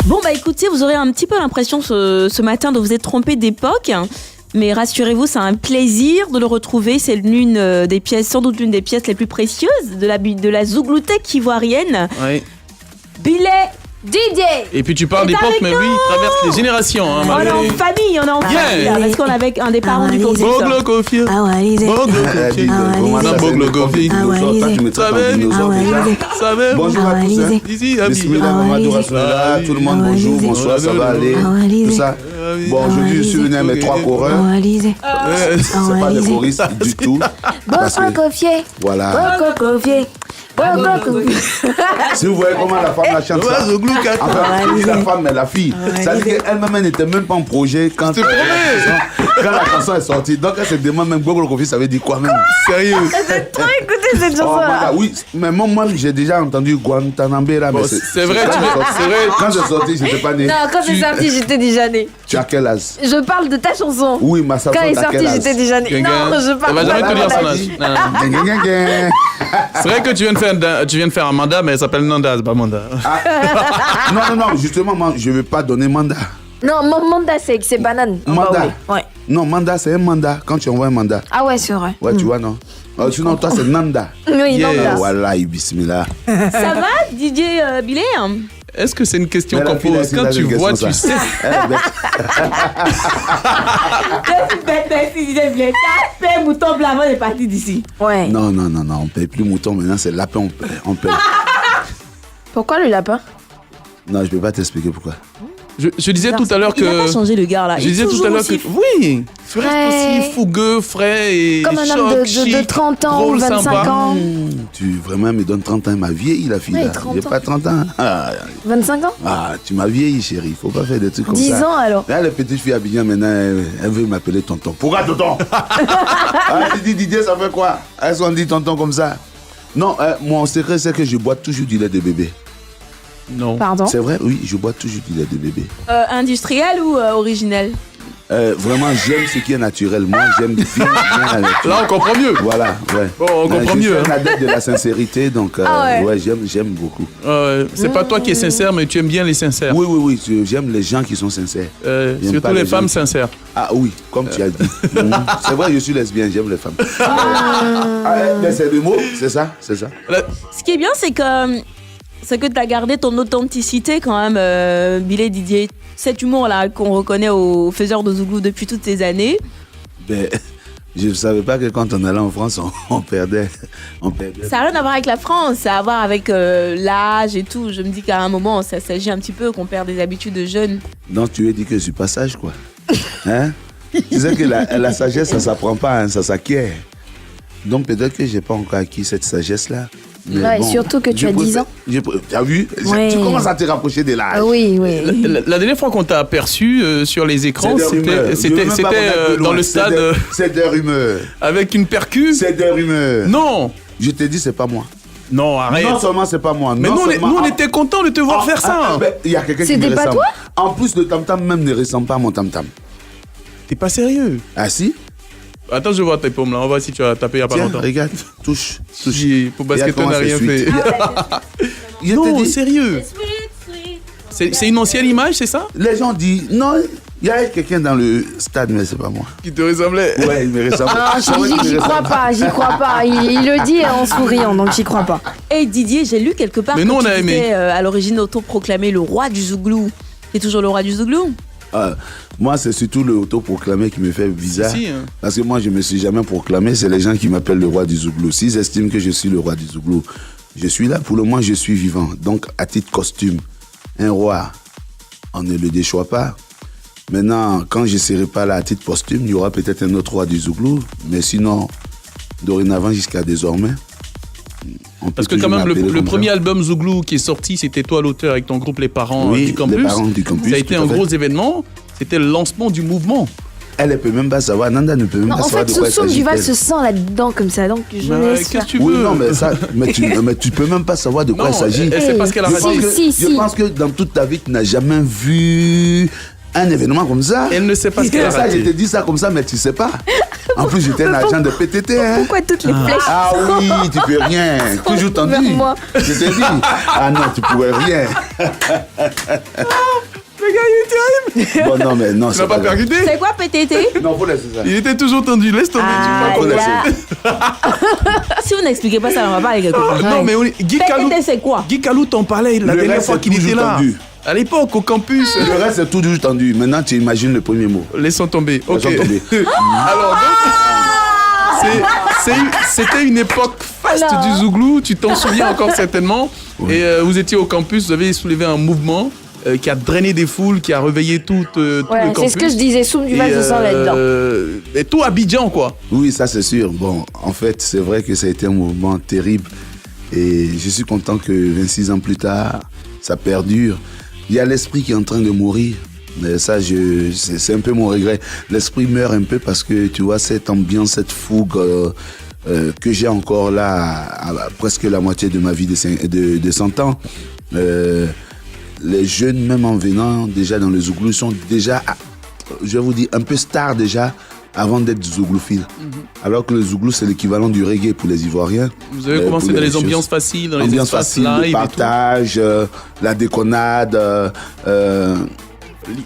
Bon, bah écoutez, vous aurez un petit peu l'impression ce matin de vous être trompé d'époque. Mais rassurez-vous, c'est un plaisir de le retrouver. C'est l'une des pièces, sans doute l'une des pièces les plus précieuses de la zouglouthèque ivoirienne. Oui. Billet DJ. Et puis tu parles d'époque, mais oui, il traverse les générations. Hein, on est en famille, on est en famille. Là, parce qu'on est avec un des parents du groupe. Boglo Kofi. Boglo Kofi. Bonjour à tous. Tout le monde, bonjour, bonsoir, ça va aller. Tout ça. Bon, aujourd'hui, je suis venu avec 3 choreurs. C'est pas des choristes du tout. Boglo Kofi. Voilà. Boglo Kofi. Si vous voyez comment la femme la chante ça, enfin, la femme mais la fille, ça veut dire qu'elle-même elle n'était même pas en projet quand la chanson est sortie. Donc elle se demande même Boglo Kofi, ça veut dire quoi même? Sérieux? J'ai trop écouté cette chanson-là. Oui, mais moi j'ai déjà entendu Guantanamera. Bon, c'est vrai, c'est vrai. Quand c'est sorti, j'étais pas né. Non, quand c'est sorti, j'étais déjà né. Tu as quel âge? Je parle de ta chanson. Oui, ma chanson. Quand elle est sortie, j'étais déjà né. Non, je parle. Elle va jamais te dire son âge. C'est vrai que tu viens de faire un mandat, mais elle s'appelle Nanda, c'est pas mandat. Non, justement, moi, je ne veux pas donner mandat. Non, mon mandat, c'est banane. Mandat? Ouais. Non, mandat, c'est un mandat. Quand tu envoies un mandat. Ah ouais, c'est vrai. Ouais, tu vois, non? Sinon, toi, c'est Nanda. Oui, Nanda. Voilà, bismillah. Ça va, DJ Billet? Est-ce que c'est une question qu'on pose? Quand tu vois, tu sais. Merci, DJ Billet. T'as fait mouton blanc avant de partir d'ici. Ouais. Non, on ne paye plus mouton. Maintenant, c'est lapin, on paye. Pourquoi le lapin? Non, je ne peux pas t'expliquer pourquoi. Je disais tout à l'heure que... Il n'a pas changé le gars là. Je disais tout à l'heure que... Oui, frais aussi, fougueux, frais et comme un homme de 30 ans ou 25 ans. Tu vraiment me donnes 30 ans, elle m'a vieilli la fille là. J'ai pas 30 ans. 25 ans? Ah, tu m'as vieilli chérie, faut pas faire des trucs comme 10 ça. 10 ans alors. Là, les petites filles Abidjan maintenant, elle veut m'appeler tonton. Pourquoi tonton? Tu dis Didier, ça fait quoi? Est-ce qu'on dit tonton comme ça? Non, mon secret c'est que je bois toujours du lait de bébé. Non. Pardon? C'est vrai, oui, je bois toujours du lait de bébé. Industriel ou originel? Vraiment, j'aime ce qui est naturel. Moi, j'aime bien avec. Là, on comprend mieux. Voilà, ouais. Bon, on comprend je mieux. suis un adepte de la sincérité, donc ouais, j'aime beaucoup. C'est pas toi qui es sincère, mais tu aimes bien les sincères. Oui, j'aime les gens qui sont sincères. Surtout les femmes sincères. Ah oui, comme tu as dit. C'est vrai, je suis lesbienne, j'aime les femmes. Mais c'est le mot, c'est ça. Ce qui est bien, c'est que tu as gardé ton authenticité quand même, Billet Didier. Cet humour-là qu'on reconnaît aux faiseurs de Zouglou depuis toutes ces années. Ben, je ne savais pas que quand on allait en France, on perdait. Ça n'a rien à voir avec la France, ça a à voir avec l'âge et tout. Je me dis qu'à un moment, ça s'agit un petit peu qu'on perd des habitudes de jeunes. Donc tu veux dire que je suis pas sage, quoi. Hein? Tu sais que la sagesse, ça ne s'apprend pas, hein, ça s'acquiert. Donc peut-être que je n'ai pas encore acquis cette sagesse-là. Ouais, bon, surtout que tu as 10 ans. Tu as vu? Ouais. Tu commences à te rapprocher de l'âge. Oui. La dernière fois qu'on t'a aperçu sur les écrans, c'était dans le stade. C'est des rumeurs. Avec une percu. C'est des rumeurs. Non. Je t'ai dit, c'est pas moi. Non, arrête. Non seulement c'est pas moi. Mais nous, on était contents de te voir faire ça. Il y a quelqu'un qui me ressemble. C'était pas toi? En plus, le tam-tam même ne ressemble pas à mon tam-tam. T'es pas sérieux? Ah si? Attends, je vois tes paumes là. On va voir si tu as tapé il y a pas longtemps. Regarde, touche. Pour basket, on n'a rien fait. Non, sérieux. C'est une ancienne image, c'est ça? Les gens disent, non, il y a quelqu'un dans le stade, mais c'est pas moi. Qui te ressemblait? Ouais, il me ressemble. J'y crois pas. Il le dit en souriant, donc j'y crois pas. Et Didier, j'ai lu quelque part que tu étais à l'origine autoproclamé le roi du Zouglou. T'es toujours le roi du Zouglou? Moi, c'est surtout le autoproclamé qui me fait bizarre. Parce que moi, je ne me suis jamais proclamé. C'est les gens qui m'appellent le roi du Zouglou. S'ils estiment que je suis le roi du Zouglou, je suis là. Pour le moment, je suis vivant. Donc, à titre costume, un roi, on ne le déchoit pas. Maintenant, quand je ne serai pas là à titre posthume, il y aura peut-être un autre roi du Zouglou. Mais sinon, dorénavant jusqu'à désormais, parce que quand même, le premier album Zouglou qui est sorti, c'était toi l'auteur avec ton groupe Les Parents du Campus. Les Parents du Campus. Ça a été un gros événement. C'était le lancement du mouvement. Elle ne peut même pas savoir. Nanda ne peut même pas savoir de quoi il s'agit. En fait, Soussoum Duval se sent là-dedans comme ça. Donc je laisse faire. Oui, non, mais tu peux même pas savoir de quoi il s'agit. C'est parce qu'elle a Je pense que dans toute ta vie, tu n'as jamais vu un événement comme ça. Elle ne sait pas ce qu'elle a ça, raté. je te dis ça comme ça, mais tu sais pas. En plus, j'étais un agent de PTT. Hein. Pourquoi toutes les flèches Ah oui, tu peux rien. Toujours tendu. vers moi. Je t'ai dit. Ah non, tu pouvais rien. Le gars, il est terrible. Bon, non, mais non, Tu n'as pas percuté? C'est quoi PTT? Non, faut laisser ça. Il était toujours tendu. Laisse tomber. Faut laisser. Si vous n'expliquez pas ça, on va pas aller quelque part. Non, mais Guy Calou. PTT, c'est quoi? Guy Calou t'en parlait la Le dernière reste, fois c'est qu'il était toujours là. tendu. À l'époque, au campus. Le reste, c'est toujours tendu. Maintenant, tu imagines le premier mot. Laissons tomber. Ok. Laissons tomber. Alors, donc, c'était une époque faste du Zouglou. Tu t'en souviens encore certainement. Oui. Et vous étiez au campus, vous avez soulevé un mouvement qui a drainé des foules, qui a réveillé tout le campus. C'est ce que je disais, Soum du Val de sang là-dedans. Et tout Abidjan, quoi. Oui, ça c'est sûr. Bon, en fait, c'est vrai que ça a été un mouvement terrible. Et je suis content que 26 ans plus tard, ça perdure. Il y a l'esprit qui est en train de mourir. Mais ça, c'est un peu mon regret. L'esprit meurt un peu parce que, tu vois, cette ambiance, cette fougue que j'ai encore là, à presque la moitié de ma vie de 100 ans. Les jeunes, même en venant déjà dans le Zouglou, sont déjà, je vais vous dire, un peu stars déjà avant d'être zouglouphiles. Alors que le Zouglou, c'est l'équivalent du reggae pour les Ivoiriens. Vous avez commencé dans les ambiances faciles, dans les espaces live, le partage, la déconnade,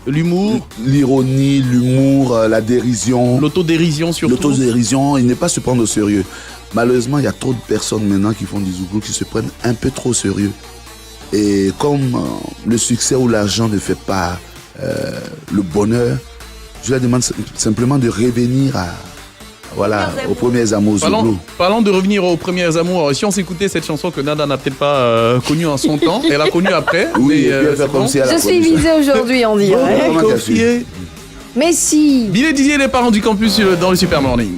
l'humour, l'ironie, l'humour, la dérision. L'autodérision surtout. L'autodérision, il n'est pas se prendre au sérieux. Malheureusement, il y a trop de personnes maintenant qui font du Zouglou qui se prennent un peu trop au sérieux. Et comme le succès ou l'argent ne fait pas le bonheur, je leur demande simplement de revenir aux premiers amours Zouglou. Parlons de revenir aux premiers amours. Si on s'écoutait cette chanson que Nada n'a peut-être pas connue en son temps, elle a connue après. Oui, mais, comme si je suis visée aujourd'hui, on dirait. Comment tu as su? Mais si. Billet Didier, les parents du campus dans le Super Morning.